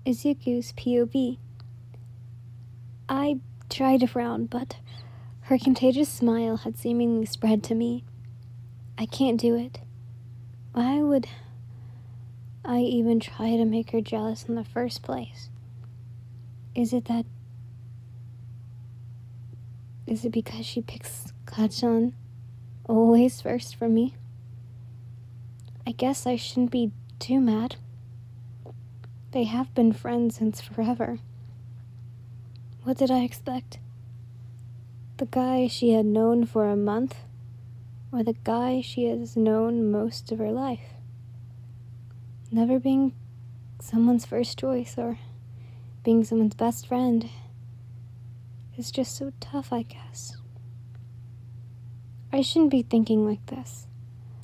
Izuku's POV. I tried to frown, but her contagious smile had seemingly spread to me. I can't do it. Why would I even try to make her jealous in the first place? Is it because she picks Kachan always first for me? I guess I shouldn't be too mad. They have been friends since forever. What did I expect? The guy she had known for a month, or the guy she has known most of her life? Never being someone's first choice or being someone's best friend is just so tough, I guess. I shouldn't be thinking like this,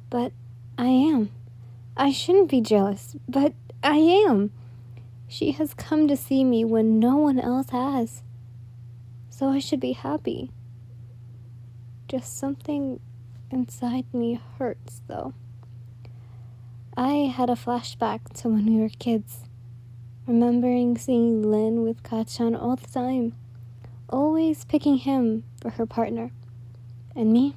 but I am. I shouldn't be jealous, but I am. She has come to see me when no one else has. So I should be happy. Just something inside me hurts, though. I had a flashback to when we were kids, remembering seeing Lynn with Kachan all the time, always picking him for her partner, and me,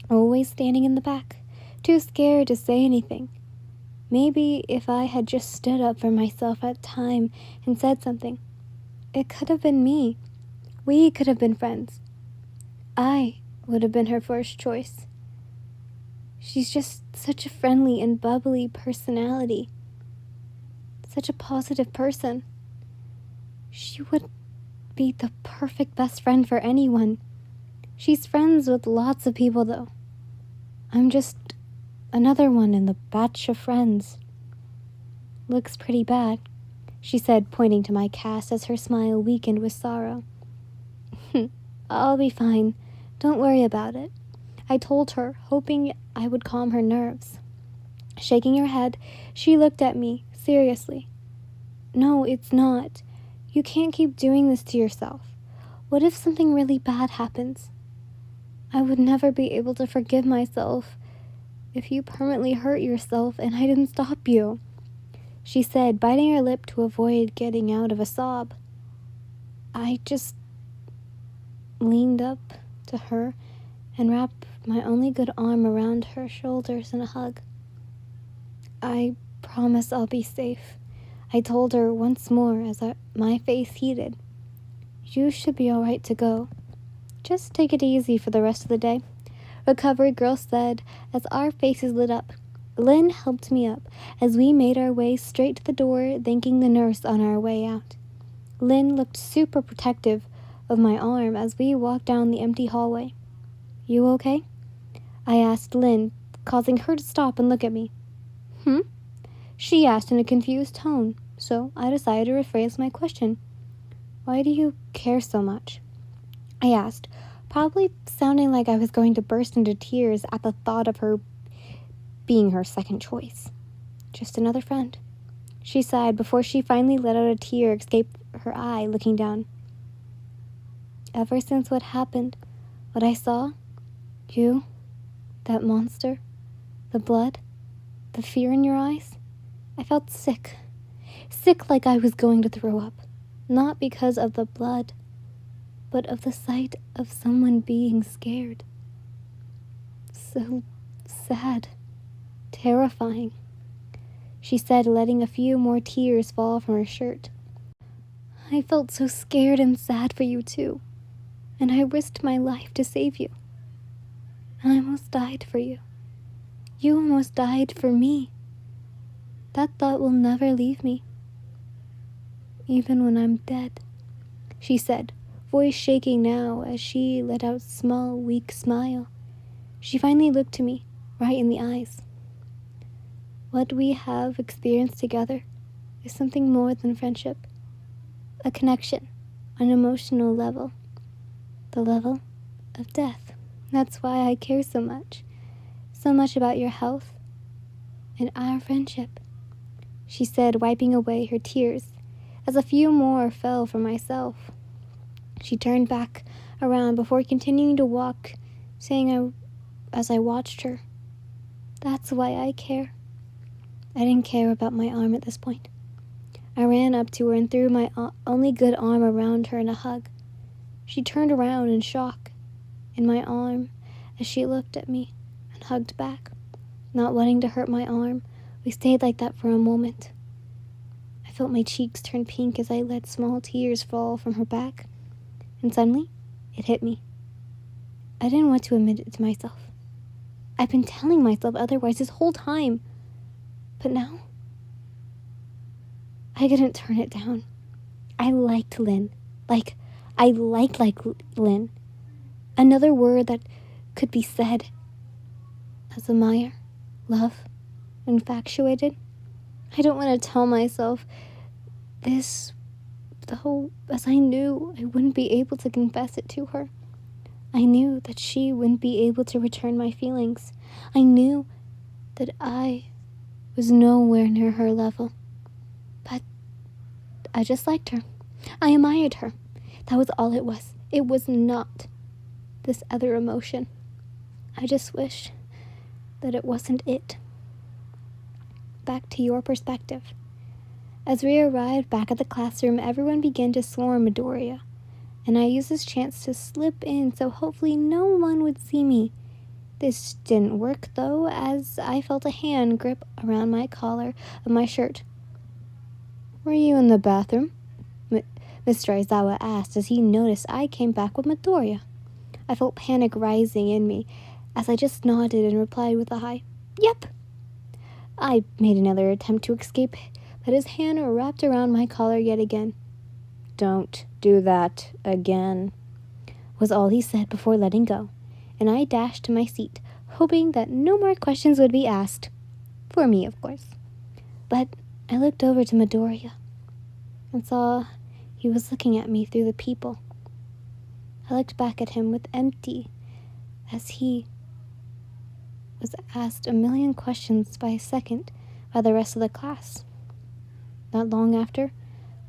always standing in the back, too scared to say anything. Maybe if I had just stood up for myself at the time and said something, it could have been me. We could have been friends. I would have been her first choice. She's just such a friendly and bubbly personality. Such a positive person. She would be the perfect best friend for anyone. She's friends with lots of people, though. I'm just another one in the batch of friends. Looks pretty bad, she said, pointing to my cast as her smile weakened with sorrow. I'll be fine. Don't worry about it, I told her, hoping I would calm her nerves. Shaking her head, she looked at me seriously. No, it's not. You can't keep doing this to yourself. What if something really bad happens? I would never be able to forgive myself if you permanently hurt yourself and I didn't stop you, she said, biting her lip to avoid getting out of a sob. I just leaned up to her and wrapped my only good arm around her shoulders in a hug. I promise I'll be safe, I told her once more as my face heated. You should be all right to go. Just take it easy for the rest of the day, Recovery Girl said as our faces lit up. Lynn helped me up as we made our way straight to the door, thanking the nurse on our way out. Lynn looked super protective of my arm as we walked down the empty hallway. You okay? I asked Lynn, causing her to stop and look at me. She asked in a confused tone, so I decided to rephrase my question. Why do you care so much? I asked, probably sounding like I was going to burst into tears at the thought of her being her second choice. Just another friend, she sighed before she finally let out a tear escape her eye, looking down. Ever since what happened, what I saw, you, that monster, the blood, the fear in your eyes, I felt sick. Sick like I was going to throw up. Not because of the blood, but of the sight of someone being scared. So sad. Terrifying, she said, letting a few more tears fall from her shirt. I felt so scared and sad for you too, and I risked my life to save you. I almost died for you. You almost died for me. That thought will never leave me, even when I'm dead, she said, voice shaking now as she let out a small, weak smile. She finally looked to me, right in the eyes. What we have experienced together is something more than friendship. A connection on an emotional level. The level of death. That's why I care so much. So much about your health and our friendship, she said, wiping away her tears as a few more fell from myself. She turned back around before continuing to walk, saying as I watched her, that's why I care. I didn't care about my arm at this point. I ran up to her and threw my only good arm around her in a hug. She turned around in shock in my arm as she looked at me and hugged back. Not wanting to hurt my arm, we stayed like that for a moment. I felt my cheeks turn pink as I let small tears fall from her back, and suddenly, it hit me. I didn't want to admit it to myself. I've been telling myself otherwise this whole time, but now, I couldn't turn it down. I liked Lynn. I liked Lynn. Another word that could be said as admire, love, infatuated. I don't want to tell myself this, though, as I knew I wouldn't be able to confess it to her. I knew that she wouldn't be able to return my feelings. I knew that I was nowhere near her level. But I just liked her. I admired her. That was all it was. It was not this other emotion. I just wish that it wasn't it. Back to your perspective. As we arrived back at the classroom, everyone began to swarm Midoriya, and I used this chance to slip in so hopefully no one would see me. This didn't work though, as I felt a hand grip around my collar of my shirt. "Were you in the bathroom?" Mr. Aizawa asked as he noticed I came back with Midoriya. I felt panic rising in me as I just nodded and replied with a high, "Yep." I made another attempt to escape, but his hand wrapped around my collar yet again. "Don't do that again," was all he said before letting go, and I dashed to my seat, hoping that no more questions would be asked. For me, of course. But I looked over to Midoriya and saw he was looking at me through the people. I looked back at him with empty, as he was asked a million questions by a second by the rest of the class. Not long after,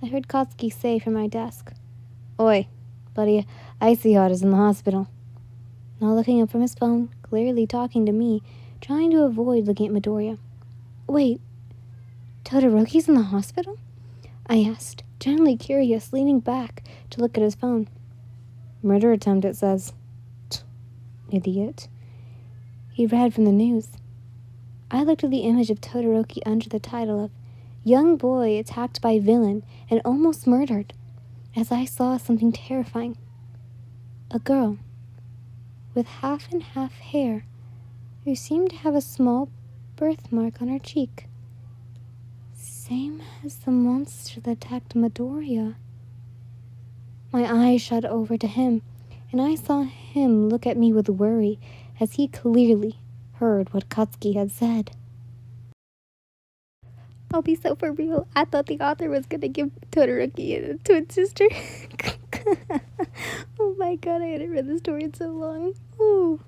I heard Katsuki say from my desk, "Oi, buddy, Icy Hot is in the hospital." Not looking up from his phone, clearly talking to me, trying to avoid looking at Midoriya. "Wait, Todoroki's in the hospital?" I asked, genuinely curious, leaning back to look at his phone. "Murder attempt, it says." Idiot. He read from the news. I looked at the image of Todoroki under the title of "Young Boy Attacked by Villain and Almost Murdered," as I saw something terrifying. A girl with half and half hair who seemed to have a small birthmark on her cheek. Same as the monster that attacked Midoriya. My eyes shot over to him, and I saw him look at me with worry as he clearly heard what Katsuki had said. I'll be so for real. I thought the author was going to give Todoroki a twin sister. Oh my god, I hadn't read the story in so long. Ooh.